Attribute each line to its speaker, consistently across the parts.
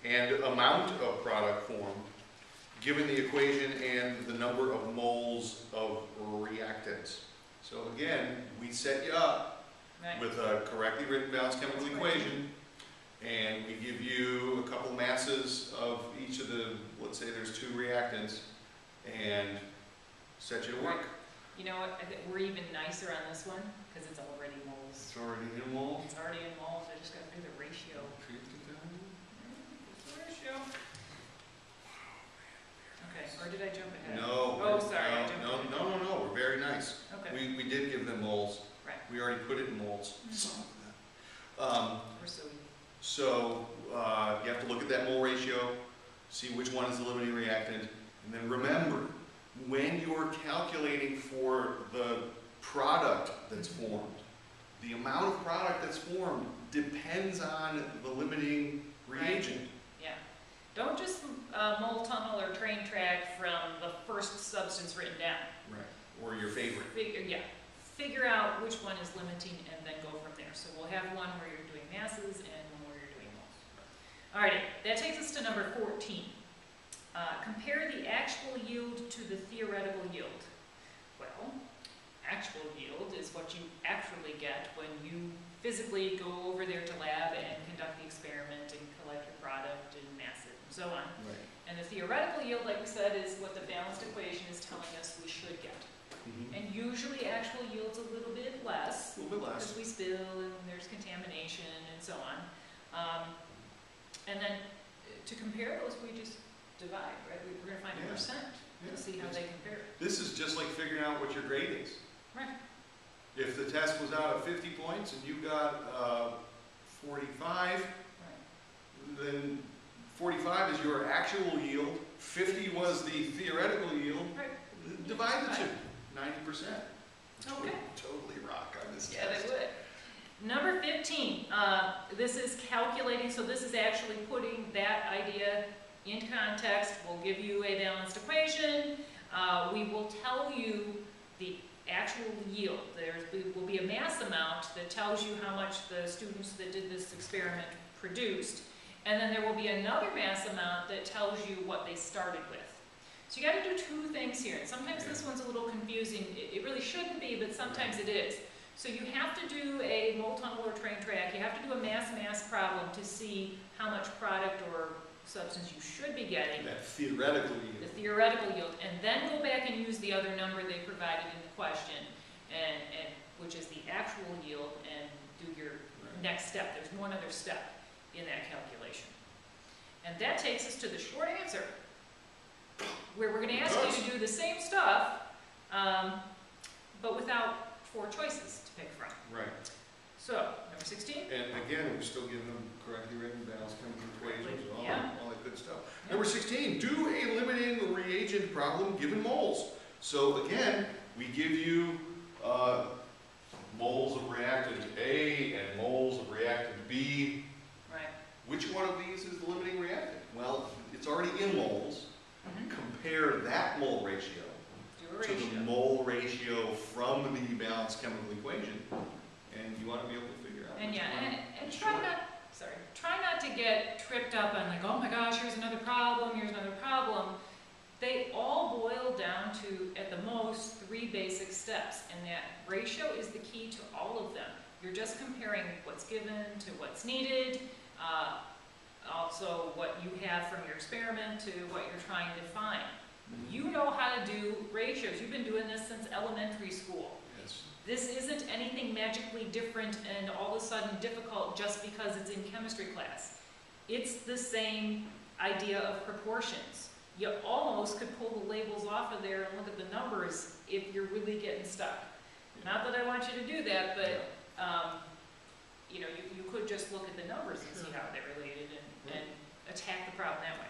Speaker 1: and amount of product formed, given the equation and the number of moles of reactants. So again, we set you up with a correctly written balanced chemical equation, and we give you a couple masses of each of the, let's say there's 2 reactants, and set you to work.
Speaker 2: You know what, I think we're even nicer on this one, because it's already moles.
Speaker 1: It's already in moles?
Speaker 2: It's already in moles, I just got to do the ratio. Okay, or did I jump ahead?
Speaker 1: No.
Speaker 2: Oh, sorry, I jumped ahead.
Speaker 1: No, we're very nice.
Speaker 2: Okay.
Speaker 1: We did give them moles.
Speaker 2: Right.
Speaker 1: We already put it in moles.
Speaker 2: We're so easy.
Speaker 1: So you have to look at that mole ratio, see which one is the limiting reactant, and then remember, when you're calculating for the product that's formed, the amount of product that's formed depends on the limiting reagent.
Speaker 2: Right. Yeah. Don't just mole tunnel or train track from the first substance written down.
Speaker 1: Right. Or your favorite.
Speaker 2: Figure out which one is limiting and then go from there. So we'll have one where you're doing masses and one where you're doing moles. Alrighty, that takes us to number 14. Compare the actual yield to the theoretical yield. Well, actual yield is what you actually get when you physically go over there to lab and conduct the experiment and collect your product and mass it and so on.
Speaker 1: Right.
Speaker 2: And the theoretical yield, like we said, is what the balanced equation is telling us we should get. And usually actual yield's a little bit less.
Speaker 1: A little bit less.
Speaker 2: Because we spill and there's contamination and so on. And then to compare those, we just divide, right? We're going to find a percent to see how they compare.
Speaker 1: This is just like figuring out what your grade is.
Speaker 2: Right.
Speaker 1: If the test was out of 50 points and you got 45, then 45 is your actual yield, 50 was the theoretical yield, divide the two, 90%.
Speaker 2: Okay.
Speaker 1: Totally rock on this
Speaker 2: Yeah,
Speaker 1: test.
Speaker 2: they would. Number 15, this is calculating, so this is actually putting that idea in context. We'll give you a balanced equation. We will tell you the actual yield. There will be a mass amount that tells you how much the students that did this experiment produced. And then there will be another mass amount that tells you what they started with. So you got to do 2 things here. And sometimes this one's a little confusing. It really shouldn't be, but sometimes it is. So you have to do a mole tunnel or train track. You have to do a mass problem to see how much product or substance you should be getting.
Speaker 1: That theoretical yield.
Speaker 2: The theoretical yield. And then go back and use the other number they provided in the question, and which is the actual yield, and do your next step. There's one other step in that calculation. And that takes us to the short answer, where we're going to ask you to do the same stuff, but without 4 choices to pick from.
Speaker 1: Right.
Speaker 2: So, number 16.
Speaker 1: And again, we're still giving them correctly written balanced chemical equations, all that good stuff.
Speaker 2: Yeah.
Speaker 1: Number 16, do a limiting reagent problem given moles. So again, we give you moles of reactant A and moles of reactant B.
Speaker 2: Right.
Speaker 1: Which one of these is the limiting reactant? Well, it's already in moles. Compare that mole ratio to the mole ratio from the balanced chemical equation, and you want to be able to figure out.
Speaker 2: And and try not to get tripped up on like, oh my gosh, here's another problem, here's another problem. They all boil down to, at the most, 3 basic steps, and that ratio is the key to all of them. You're just comparing what's given to what's needed, also what you have from your experiment to what you're trying to find. You know how to do ratios. You've been doing this since elementary school.
Speaker 1: Yes.
Speaker 2: This isn't anything magically different and all of a sudden difficult just because it's in chemistry class. It's the same idea of proportions. You almost could pull the labels off of there and look at the numbers if you're really getting stuck. Not that I want you to do that, but you know, you could just look at the numbers and see how they're related and attack the problem that way.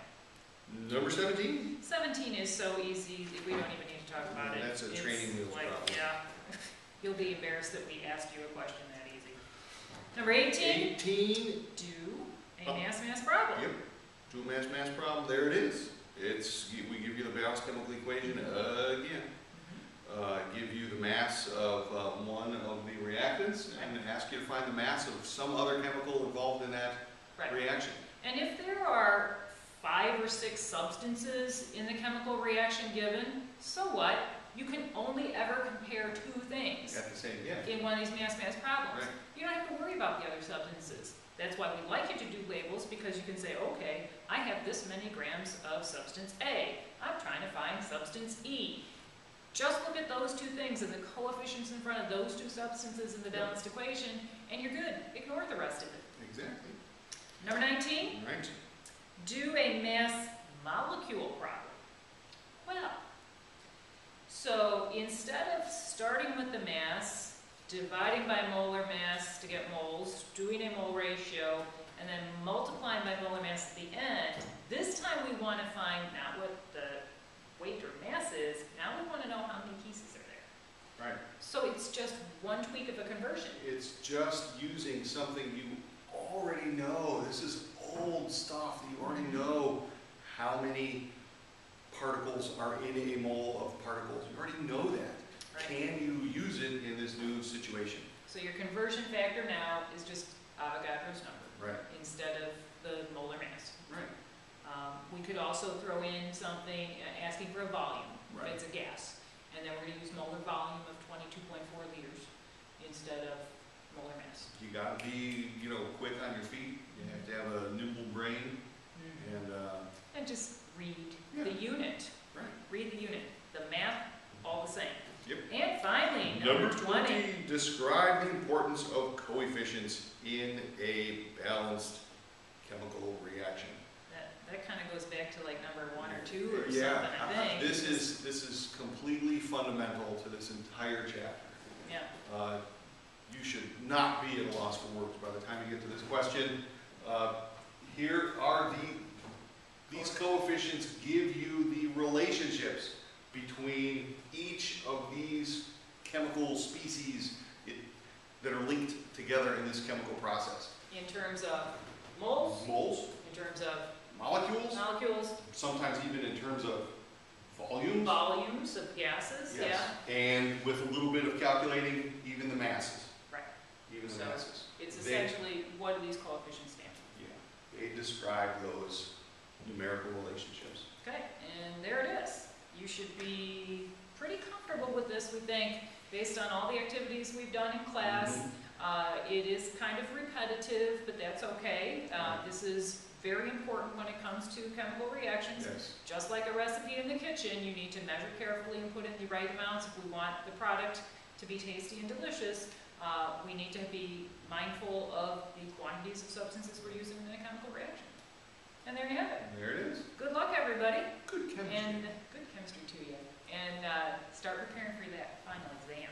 Speaker 1: Number 17?
Speaker 2: 17 is so easy, we don't even need to talk about it.
Speaker 1: That's a training wheels problem.
Speaker 2: Yeah. You'll be embarrassed that we asked you a question that easy. Number 18.
Speaker 1: 18.
Speaker 2: Do a mass problem.
Speaker 1: Yep. Do a mass problem. There it is. We give you the balanced chemical equation again. Give you the mass of one of the reactants and ask you to find the mass of some other chemical involved in that reaction.
Speaker 2: And if there are 6 substances in the chemical reaction given, so what? You can only ever compare 2 things
Speaker 1: At the same, yeah.
Speaker 2: in one of these mass problems.
Speaker 1: Right.
Speaker 2: You don't have to worry about the other substances. That's why we like you to do labels, because you can say, okay, I have this many grams of substance A. I'm trying to find substance E. Just look at those 2 things and the coefficients in front of those 2 substances in the balanced equation, and you're good. Ignore the rest of it.
Speaker 1: Exactly.
Speaker 2: Number 19,
Speaker 1: Right.
Speaker 2: do a mass molecule problem. Well, so instead of starting with the mass, dividing by molar mass to get moles, doing a mole ratio, and then multiplying by molar mass at the end, this time we want to find not what the weight or mass is, now we want to know how many pieces are there.
Speaker 1: Right.
Speaker 2: So it's just one tweak of a conversion.
Speaker 1: It's just using something you already know. This is old stuff. You already know how many particles are in a mole of particles. You already know that.
Speaker 2: Right.
Speaker 1: Can you use it in this new situation?
Speaker 2: So your conversion factor now is just Avogadro's number
Speaker 1: Right.
Speaker 2: instead of the molar mass.
Speaker 1: Right.
Speaker 2: We could also throw in something asking for a volume,
Speaker 1: Right.
Speaker 2: if it's a gas. And then we're going to use molar volume of 22.4 liters instead of molar mass.
Speaker 1: You got to be, quick on your feet. You have to have a nimble brain,
Speaker 2: And just read
Speaker 1: Yeah.
Speaker 2: the unit.
Speaker 1: Right.
Speaker 2: Read the unit. The math, all the same.
Speaker 1: Yep.
Speaker 2: And finally, number 20.
Speaker 1: Describe the importance of coefficients in a balanced chemical reaction.
Speaker 2: That kind of goes back to like number 1 or 2 or
Speaker 1: Yeah,
Speaker 2: something, I think.
Speaker 1: this is completely fundamental to this entire chapter.
Speaker 2: Yeah.
Speaker 1: You should not be at a loss for words by the time you get to this question. Here are these coefficients give you the relationships between each of these chemical species that are linked together in this chemical process.
Speaker 2: In terms of moles,
Speaker 1: Moles,
Speaker 2: in terms of
Speaker 1: molecules,
Speaker 2: molecules,
Speaker 1: sometimes even in terms of volumes.
Speaker 2: volumes of gases,
Speaker 1: Yes.
Speaker 2: yeah.
Speaker 1: And with a little bit of calculating, even the masses.
Speaker 2: Right.
Speaker 1: Even the
Speaker 2: So,
Speaker 1: masses.
Speaker 2: It's
Speaker 1: They-
Speaker 2: essentially, what do these coefficients stand for?
Speaker 1: Yeah, they describe those numerical relationships.
Speaker 2: Okay, and there it is. You should be pretty comfortable with this, we think, based on all the activities we've done in class. It is kind of repetitive, but that's okay. This is very important when it comes to chemical reactions.
Speaker 1: Yes.
Speaker 2: Just like a recipe in the kitchen, you need to measure carefully and put in the right amounts if we want the product to be tasty and delicious. We need to be mindful of the quantities of substances we're using in a chemical reaction. And there you have it.
Speaker 1: There it is.
Speaker 2: Good luck, everybody.
Speaker 1: Good chemistry.
Speaker 2: And good chemistry to you. And start preparing for that final exam.